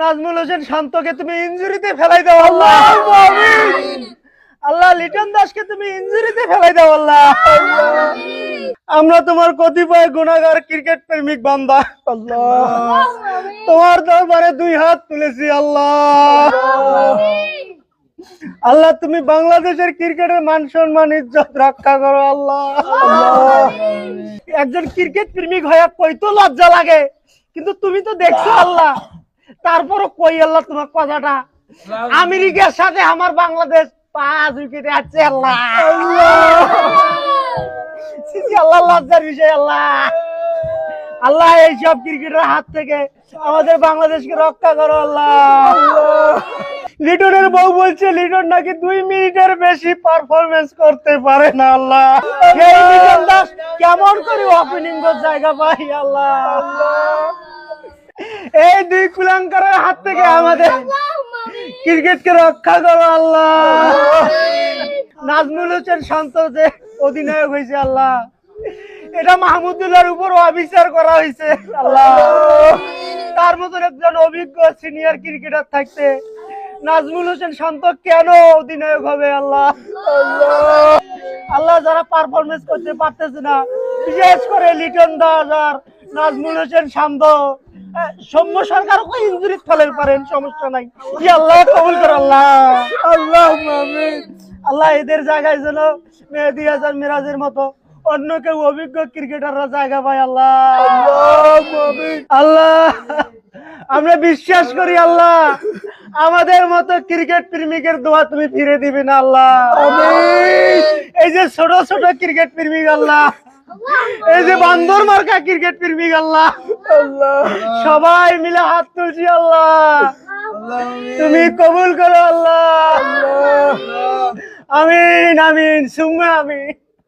নাজমুল হোসেন শান্তকে তুমি ইনজুরিতে ফেলাই দাও আল্লাহ। আল্লাহ লিটন দাসকে তুমি ইনজুরিতে ফেলাই দাও আল্লাহ। আমরা তোমার কতিপয় গুনাহগার ক্রিকেট প্রেমিক বান্দা আল্লাহ তোমার দরবারে দুই হাত তুলেছি আল্লাহ। আল্লাহ তুমি বাংলাদেশের ক্রিকেটের মান সম্মান ইজ্জত রক্ষা করো আল্লাহ। একজন ক্রিকেট প্রেমিক হয়ে কইতো লজ্জা লাগে, কিন্তু তুমি তো দেখছো আল্লাহ, তারপরও কই আল্লাহ তোমার কথাটা। আমেরিকার সাথে আমার বাংলাদেশ 5 উইকেটে আছে আল্লাহ। আল্লাহ লজ্জার বিষয় আল্লাহ। আল্লাহ এইসব ক্রিকেটের হাত থেকে আমাদের বাংলাদেশকে রক্ষা করো আল্লাহ। লিটনের বউ বলছে লিটন নাকি 2 মিনিটের বেশি পারফরমেন্স করতে পারে না আল্লাহ। সেই লিটন দাস কেমন করে ওপেনিং এর জায়গা পাই আল্লাহ। এই দুই কুলাঙ্কারের হাত থেকে আমাদের ক্রিকেটকে রক্ষা করো আল্লাহ। নাজমুল হোসেন শান্ত যে অধিনায়ক হয়েছে আল্লাহ, এটা মাহমুদুল্লাহর উপর অবিচার করা হয়েছে আল্লাহ। তার মতন একজন অভিজ্ঞ সিনিয়র ক্রিকেটার থাকতে নাজমুল হোসেন শান্ত কেন অধিনায়ক হবে আল্লাহ? আল্লাহ যারা পারফরমেন্স করতে পারতেছে না, বিশেষ করে লিটন দাস আর নাজমুল হোসেন শান্ত, সৌম্য সরকারকে ইনজুরি ফেলেন পারেন, সমস্যা নাই। কি আল্লাহ কবুল করে আল্লাহ। আল্লাহুম্মা আমিন। আল্লাহ এদের জায়গায় যেন মেহেদী হাসান মিরাজের মতো অন্য কেউ অভিজ্ঞ ক্রিকেটাররা জায়গা পায় আল্লাহ। আল্লাহ আমরা বিশ্বাস করি আল্লাহ, আমাদের মতো ক্রিকেট প্রেমিকের দোয়া তুমি ফিরে দিবে না আল্লাহ। এই যে ছোট ছোট ক্রিকেট প্রেমিক আল্লাহ, এই যে বান্দর মার্কা ক্রিকেট প্রেমিক আল্লাহ, সবাই মিলে হাত তুলছি আল্লাহ, তুমি কবুল করো আল্লাহ। আমিন আমিন সুম্মা আমিন।